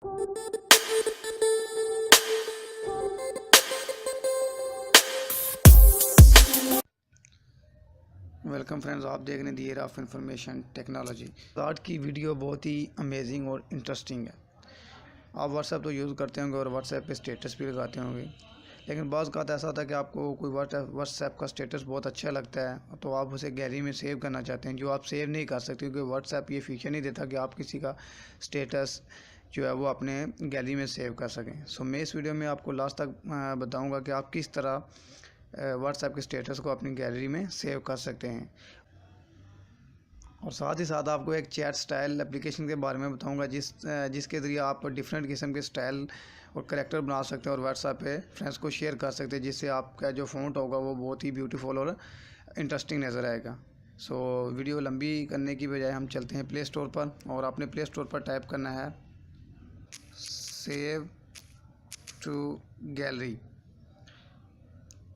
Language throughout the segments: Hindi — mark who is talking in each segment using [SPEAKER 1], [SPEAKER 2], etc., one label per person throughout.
[SPEAKER 1] वेलकम फ्रेंड्स, आप देख रहे हैं दी एरा ऑफ इंफॉर्मेशन टेक्नोलॉजी। आज की वीडियो बहुत ही अमेजिंग और इंटरेस्टिंग है। आप व्हाट्सएप तो यूज़ करते होंगे और व्हाट्सएप पे स्टेटस भी लगाते होंगे, लेकिन बाज़ का ऐसा होता है कि आपको कोई व्हाट्सएप का स्टेटस बहुत अच्छा लगता है तो आप उसे गैलरी में सेव करना चाहते हैं, जो आप सेव नहीं कर सकते क्योंकि व्हाट्सएप ये फीचर नहीं देता कि आप किसी का स्टेटस जो है वो अपने गैलरी में सेव कर सकें। सो मैं इस वीडियो में आपको लास्ट तक बताऊँगा कि आप किस तरह व्हाट्सएप के स्टेटस को अपनी गैलरी में सेव कर सकते हैं, और साथ ही साथ आपको एक चैट स्टाइल एप्लीकेशन के बारे में बताऊंगा जिसके ज़रिए आप डिफरेंट किस्म के स्टाइल और करैक्टर बना सकते हैं और व्हाट्सएप पे फ्रेंड्स को शेयर कर सकते हैं, जिससे आपका जो फ़ॉन्ट होगा वो बहुत ही ब्यूटीफुल और इंटरेस्टिंग नज़र आएगा। सो वीडियो लंबी करने की बजाय हम चलते हैं प्ले स्टोर पर, और आपने प्ले स्टोर पर टाइप करना है सेव टू गैलरी।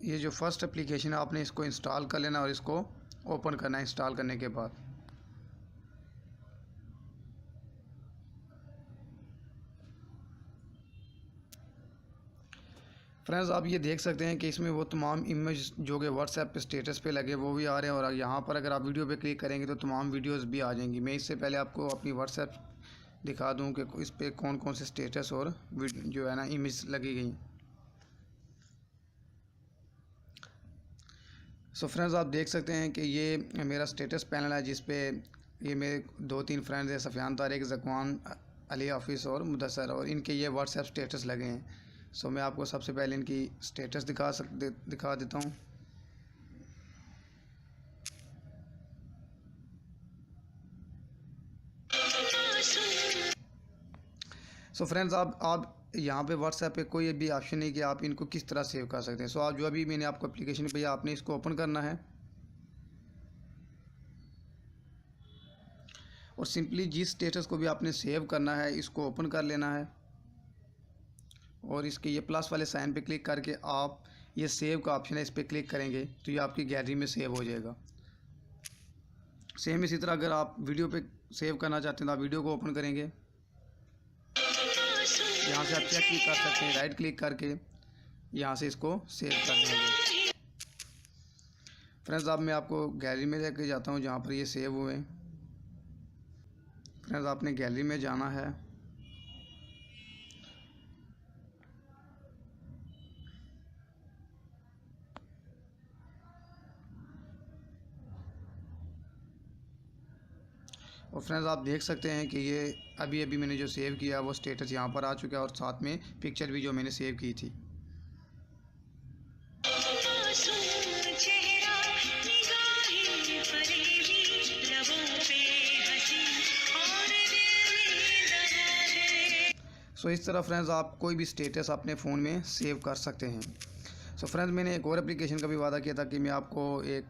[SPEAKER 1] ये जो फर्स्ट एप्लीकेशन है आपने इसको इंस्टॉल कर लेना और इसको ओपन करना है। इंस्टॉल करने के बाद फ्रेंड्स आप ये देख सकते हैं कि इसमें वो तमाम इमेज जो कि व्हाट्सएप पे स्टेटस पे लगे वो भी आ रहे हैं, और यहाँ पर अगर आप वीडियो पे क्लिक करेंगे तो तमाम वीडियोस भी आ जाएंगी। मैं इससे पहले आपको अपनी व्हाट्सएप दिखा दूँ कि इस पर कौन कौन से स्टेटस और जो है ना इमेज लगी गई। सो फ्रेंड्स आप देख सकते हैं कि ये मेरा स्टेटस पैनल है, जिस पे ये मेरे 2-3 फ्रेंड्स हैं, सफ़ियान तारिक, ज़कवान, अली हाफिज़ और मुदस्सर, और इनके ये व्हाट्सएप स्टेटस लगे हैं। सो मैं आपको सबसे पहले इनकी स्टेटस दिखा देता हूँ। सो फ्रेंड्स आप यहाँ पे व्हाट्सएप पे कोई भी ऑप्शन नहीं कि आप इनको किस तरह सेव कर सकते हैं। सो आप जो अभी मैंने आपको एप्लीकेशन भेजा आपने इसको ओपन करना है, और सिंपली जिस स्टेटस को भी आपने सेव करना है इसको ओपन कर लेना है, और इसके ये प्लस वाले साइन पे क्लिक करके आप ये सेव का ऑप्शन है इस पर क्लिक करेंगे तो ये आपकी गैलरी में सेव हो जाएगा। सेम इसी तरह अगर आप वीडियो पे सेव करना चाहते हैं तो आप वीडियो को ओपन करेंगे, यहाँ से आप चेक भी कर सकते हैं, राइट क्लिक करके यहाँ से इसको सेव कर देंगे। फ्रेंड्स अब मैं आपको गैलरी में लेके जाता हूँ जहाँ पर ये सेव हुए हैं। फ्रेंड्स आपने गैलरी में जाना है, और फ्रेंड्स आप देख सकते हैं कि ये अभी अभी मैंने जो सेव किया वो स्टेटस यहाँ पर आ चुका है, और साथ में पिक्चर भी जो मैंने सेव की थी। सो इस तरह फ्रेंड्स आप कोई भी स्टेटस अपने फ़ोन में सेव कर सकते हैं। सो फ्रेंड्स मैंने एक और एप्लीकेशन का भी वादा किया था कि मैं आपको एक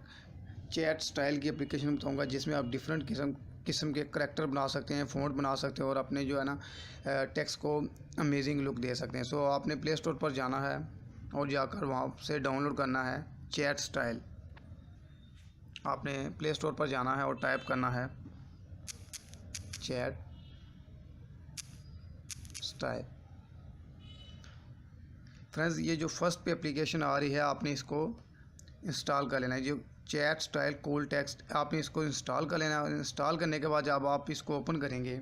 [SPEAKER 1] चैट स्टाइल की एप्लीकेशन बताऊंगा जिसमें आप डिफरेंट किस्म के करैक्टर बना सकते हैं, फ़ॉन्ट बना सकते हैं, और अपने जो है ना टेक्स्ट को अमेजिंग लुक दे सकते हैं। सो आपने प्ले स्टोर पर जाना है और जाकर वहाँ से डाउनलोड करना है चैट स्टाइल। आपने प्ले स्टोर पर जाना है और टाइप करना है चैट स्टाइल। फ्रेंड्स ये जो फर्स्ट पे एप्लीकेशन आ रही है आपने इसको इंस्टॉल कर लेना है, जो चैट स्टाइल कूल टेक्स्ट, आपने इसको इंस्टॉल कर लेना है। और इंस्टॉल करने के बाद जब आप इसको ओपन करेंगे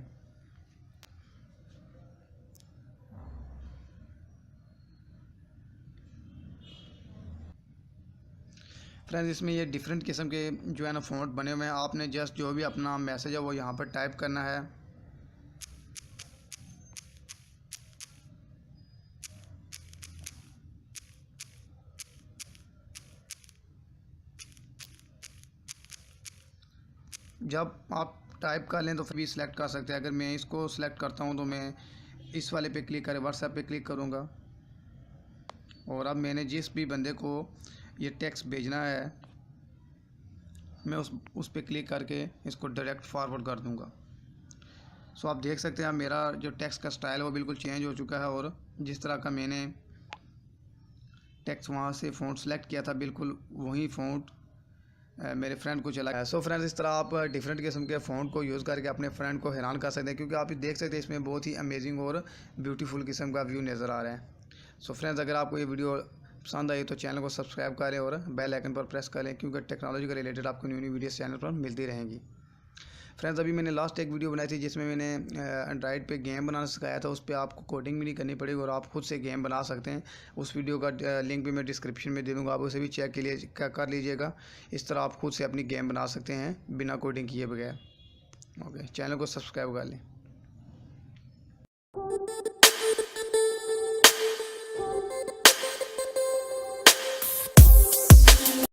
[SPEAKER 1] फ्रेंड्स इसमें ये डिफरेंट किस्म के जो है ना फ़ॉन्ट बने हुए हैं। आपने जस्ट जो भी अपना मैसेज है वो यहाँ पर टाइप करना है, जब आप टाइप कर लें तो फिर भी सिलेक्ट कर सकते हैं। अगर मैं इसको सिलेक्ट करता हूँ तो मैं इस वाले पे क्लिक करें, व्हाट्सएप पे क्लिक करूँगा, और अब मैंने जिस भी बंदे को ये टेक्स्ट भेजना है मैं उस पे क्लिक करके इसको डायरेक्ट फॉरवर्ड कर दूँगा। सो आप देख सकते हैं अब मेरा जो टेक्स्ट का स्टाइल है वो बिल्कुल चेंज हो चुका है, और जिस तरह का मैंने टेक्स्ट वहाँ से फ़ॉन्ट सेलेक्ट किया था बिल्कुल वही फ़ॉन्ट मेरे फ्रेंड को चला। सो फ्रेंड्स, इस तरह आप डिफरेंट किस्म के फ़ोन को यूज़ करके अपने फ्रेंड को हैरान कर सकते हैं, क्योंकि आप देख सकते हैं इसमें बहुत ही अमेजिंग और ब्यूटीफुल किस्म का व्यू नज़र आ रहा है। सो फ्रेंड्स, अगर आपको ये वीडियो पसंद आई तो चैनल को सब्सक्राइब करें और बेल आइकन पर प्रेस करें, क्योंकि टेक्नोलॉजी के रिलेटेड आपको न्यू वीडियोस चैनल पर मिलती रहेंगी। फ्रेंड्स, अभी मैंने लास्ट एक वीडियो बनाई थी जिसमें मैंने एंड्रॉइड पे गेम बनाना सिखाया था। उस पर आपको कोडिंग भी नहीं करनी पड़ेगी और आप खुद से गेम बना सकते हैं। उस वीडियो का लिंक भी मैं डिस्क्रिप्शन में दे दूँगा, आप उसे भी चेक कर लीजिएगा। इस तरह आप खुद से अपनी गेम बना सकते हैं बिना कोडिंग किए बगैर। ओके, चैनल को सब्सक्राइब कर लें।